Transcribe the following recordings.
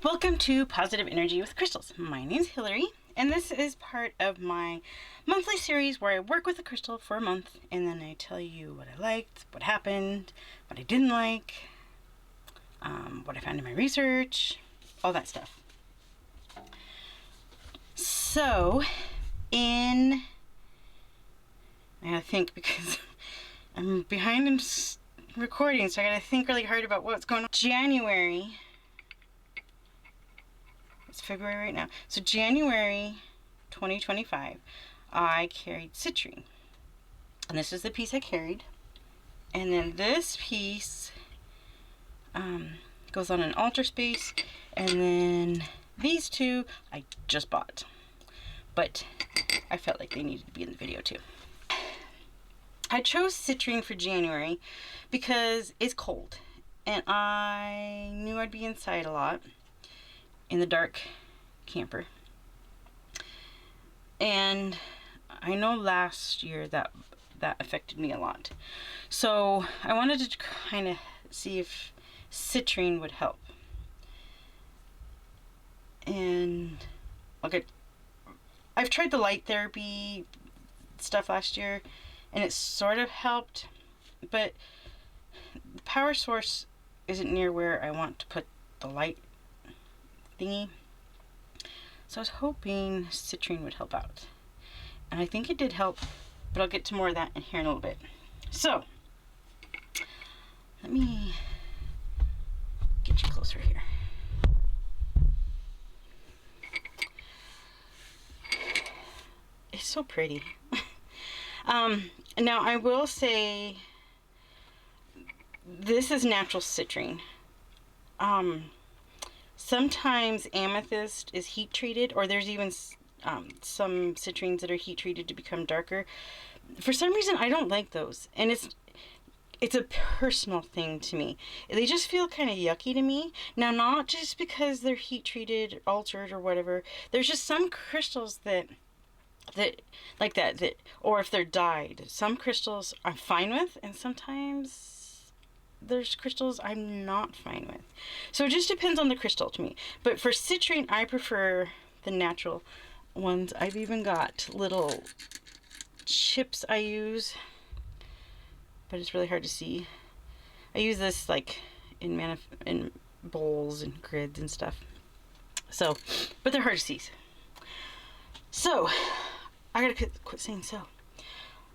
Welcome to Positive Energy with Crystals. My name's Hillary, and this is part of my monthly series where I work with a crystal for a month, and then I tell you what I liked, what happened, what I didn't like, what I found in my research, all that stuff. So, I gotta think because I'm behind in recording, so I gotta think really hard about what's going on. January. It's February right now. So January 2025, I carried Citrine. And this is the piece I carried. And then this piece goes on an altar space. And then these two I just bought. But I felt like they needed to be in the video too. I chose Citrine for January because it's cold. And I knew I'd be inside a lot. In the dark camper. And I know last year that affected me a lot. So I wanted to kind of see if Citrine would help. And okay, I've tried the light therapy stuff last year and it sort of helped, but the power source isn't near where I want to put the light thingy. So I was hoping Citrine would help out. And I think it did help, but I'll get to more of that in here in a little bit. So, let me get you closer here. It's so pretty. Now I will say this is natural citrine. Sometimes amethyst is heat treated, or there's even some citrines that are heat treated to become darker. For some reason, I don't like those, and it's a personal thing to me. They just feel kind of yucky to me. Now, not just because they're heat treated, altered, or whatever. There's just some crystals that like that, or if they're dyed. Some crystals I'm fine with, and sometimes there's crystals I'm not fine with. So it just depends on the crystal to me. But for citrine, I prefer the natural ones. I've even got little chips I use, but it's really hard to see. I use this like in bowls and grids and stuff. So, but they're hard to see. So, I gotta quit saying so.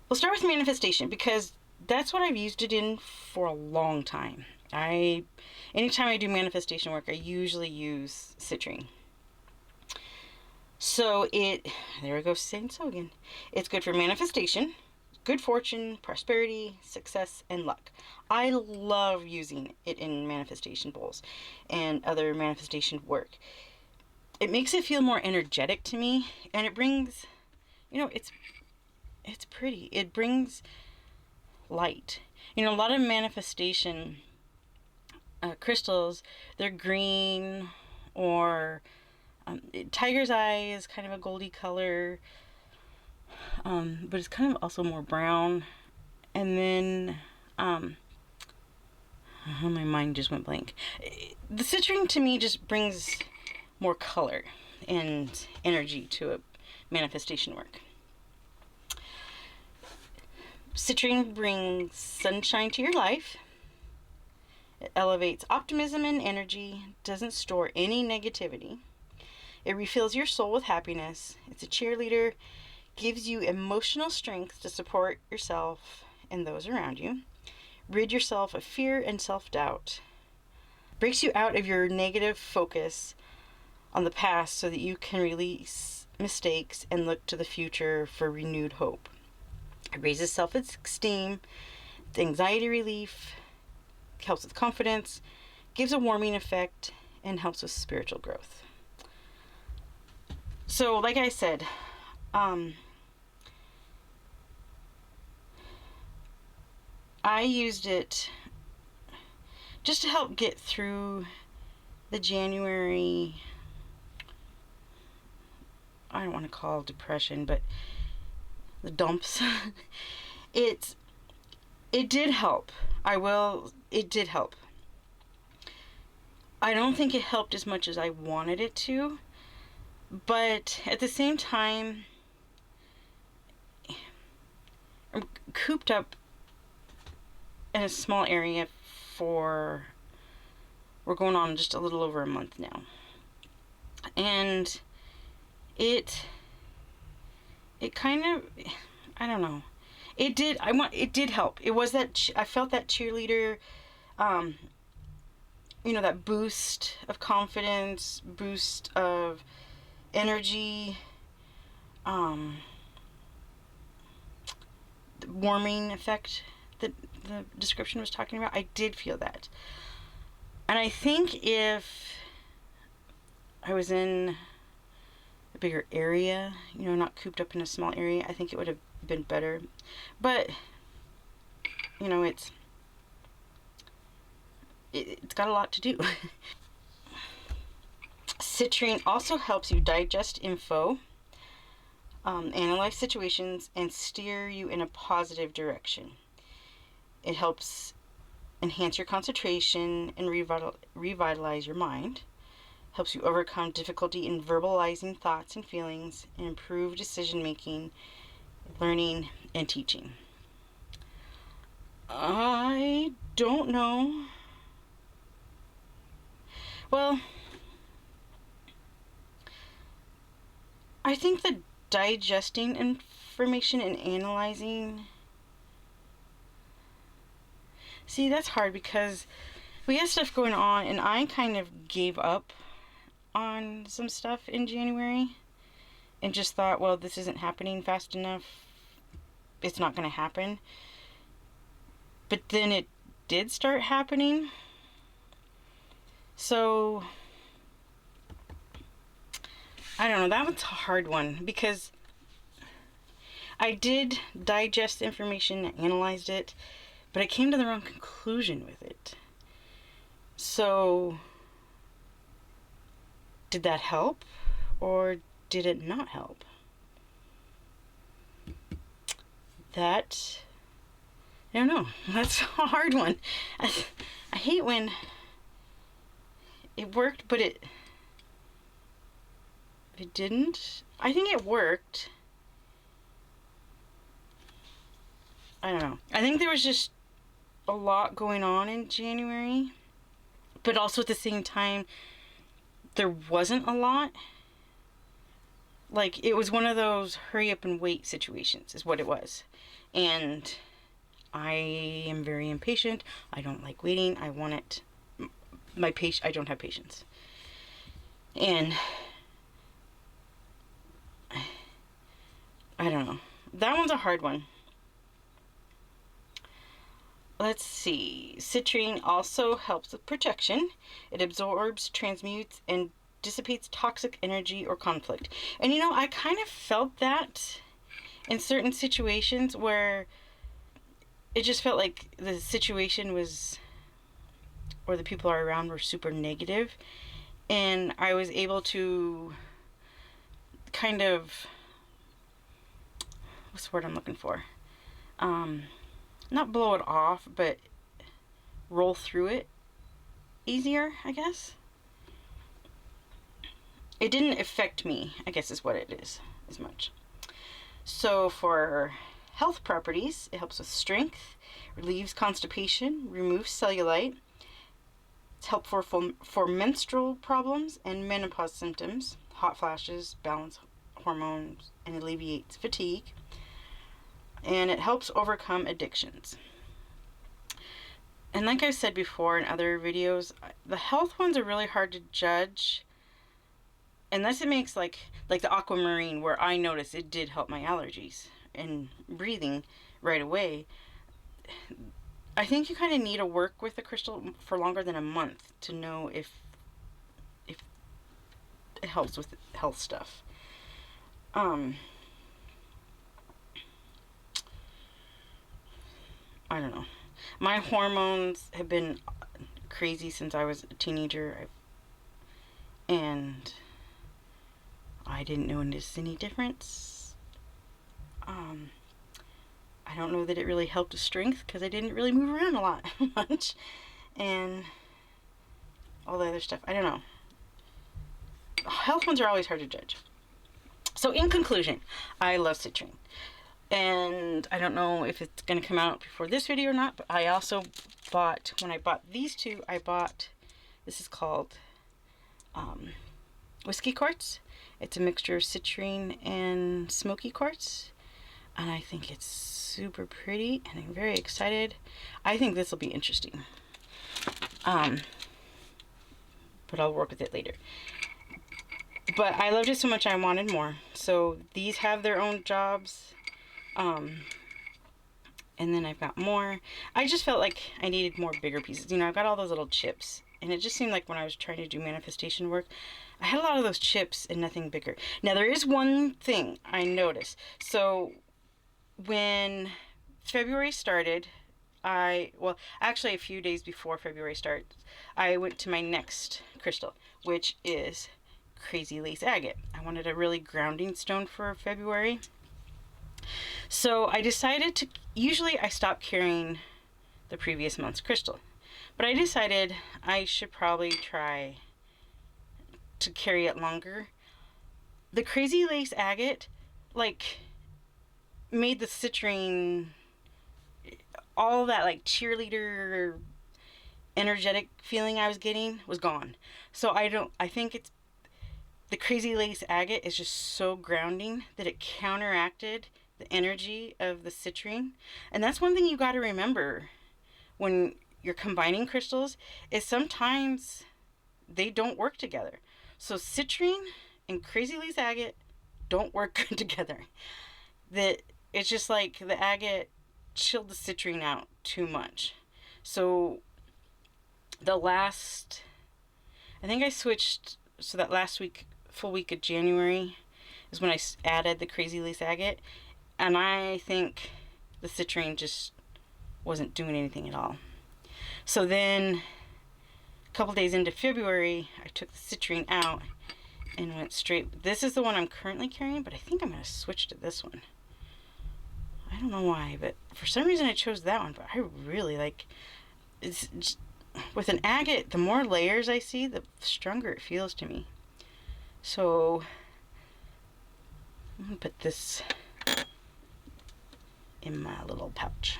We'll start with manifestation because that's what I've used it in for a long time. Anytime I do manifestation work, I usually use citrine. So there we go saying so again. It's good for manifestation, good fortune, prosperity, success, and luck. I love using it in manifestation bowls and other manifestation work. It makes it feel more energetic to me, and it brings, it's pretty. It brings light. A lot of manifestation crystals, they're green, or tiger's eye is kind of a goldy color, but it's kind of also more brown. And then my mind just went blank. The citrine to me just brings more color and energy to a manifestation work. Citrine brings sunshine to your life. It elevates optimism and energy, doesn't store any negativity. It refills your soul with happiness. It's a cheerleader, gives you emotional strength to support yourself and those around you. Rid yourself of fear and self-doubt. Breaks you out of your negative focus on the past so that you can release mistakes and look to the future for renewed hope. It raises self-esteem, anxiety relief, helps with confidence, gives a warming effect, and helps with spiritual growth. So, like I said, I used it just to help get through the January, I don't want to call it depression, but the dumps. It did help. It did help. I don't think it helped as much as I wanted it to, but at the same time, I'm cooped up in a small area for, we're going on just a little over a month now. And it kind of, I don't know. It did help. It was that, I felt that cheerleader, that boost of confidence, boost of energy, the warming effect that the description was talking about. I did feel that. And I think if I was in a bigger area, not cooped up in a small area, I think it would have been better. But, it's got a lot to do. Citrine also helps you digest info, analyze situations, and steer you in a positive direction. It helps enhance your concentration and revitalize your mind. Helps you overcome difficulty in verbalizing thoughts and feelings, and improve decision making, learning, and teaching. I don't know. Well, I think the digesting information and analyzing. See, that's hard because we had stuff going on, and I kind of gave up on some stuff in January and just thought, well, this isn't happening fast enough. It's not going to happen. But then it did start happening. So, I don't know. That was a hard one because I did digest the information, analyzed it, but I came to the wrong conclusion with it. So, did that help or did it not help? That, I don't know. That's a hard one. I hate when it worked, but it didn't. I think it worked. I don't know. I think there was just a lot going on in January, but also at the same time, there wasn't a lot. Like, it was one of those hurry up and wait situations, is what it was. And I am very impatient. I don't like waiting. I want it. I don't have patience. And I don't know. That one's a hard one. Let's see. Citrine also helps with protection. It absorbs, transmutes, and dissipates toxic energy or conflict. And I kind of felt that in certain situations where it just felt like the situation was, or the people are around were super negative, and I was able to kind of, what's the word I'm looking for? Not blow it off, but roll through it easier, I guess. It didn't affect me, I guess is what it is, as much. So for health properties, it helps with strength, relieves constipation, removes cellulite. It's helpful for menstrual problems and menopause symptoms, hot flashes, balance hormones, and alleviates fatigue. And it helps overcome addictions. And like I've said before in other videos, the health ones are really hard to judge unless it makes like the aquamarine, where I noticed it did help my allergies and breathing right away. I think you kind of need to work with the crystal for longer than a month to know if it helps with health stuff. I don't know. My hormones have been crazy since I was a teenager, and I didn't notice any difference. I don't know that it really helped with strength because I didn't really move around a lot much, and all the other stuff. I don't know. Health ones are always hard to judge. So in conclusion, I love citrine. And I don't know if it's going to come out before this video or not, but I also bought, when I bought these two, I bought, this is called whiskey quartz. It's a mixture of citrine and smoky quartz. And I think it's super pretty, and I'm very excited. I think this will be interesting. But I'll work with it later. But I loved it so much I wanted more. So these have their own jobs. And then I've got more. I just felt like I needed more bigger pieces. You know, I've got all those little chips. And it just seemed like when I was trying to do manifestation work, I had a lot of those chips and nothing bigger. Now, there is one thing I noticed. So when February started, well, actually a few days before February starts, I went to my next crystal, which is Crazy Lace Agate. I wanted a really grounding stone for February. So I decided to, usually I stop carrying the previous month's crystal, but I decided I should probably try to carry it longer. The Crazy Lace Agate, like, made the citrine, all that like cheerleader energetic feeling I was getting was gone. So I think it's, the Crazy Lace Agate is just so grounding that it counteracted the energy of the citrine. And that's one thing you got to remember when you're combining crystals, is sometimes they don't work together. So citrine and Crazy Lace Agate don't work good together. It's just like the agate chilled the citrine out too much. So I think I switched, so that last week, full week of January is when I added the Crazy Lace Agate, and I think the citrine just wasn't doing anything at all. So then a couple days into February, I took the citrine out and went straight. This is the one I'm currently carrying, but I think I'm going to switch to this one. I don't know why, but for some reason I chose that one, but I really like, it's just, with an agate, the more layers I see, the stronger it feels to me. So I'm going to put this in my little pouch.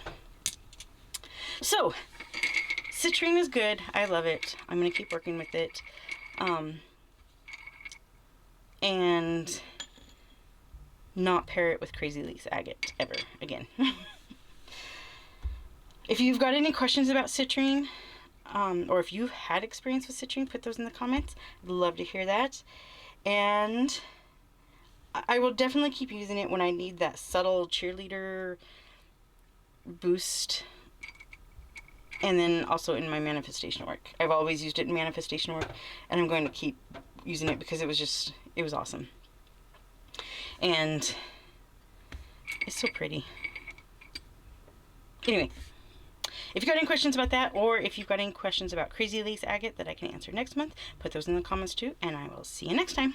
So citrine is good. I love it. I'm going to keep working with it. And not pair it with Crazy Lace Agate ever again. If you've got any questions about citrine, or if you've had experience with citrine, put those in the comments. I'd love to hear that. And I will definitely keep using it when I need that subtle cheerleader boost. And then also in my manifestation work. I've always used it in manifestation work, and I'm going to keep using it because it was awesome. And it's so pretty. Anyway, if you've got any questions about that, or if you've got any questions about Crazy Lace Agate that I can answer next month, put those in the comments too, and I will see you next time.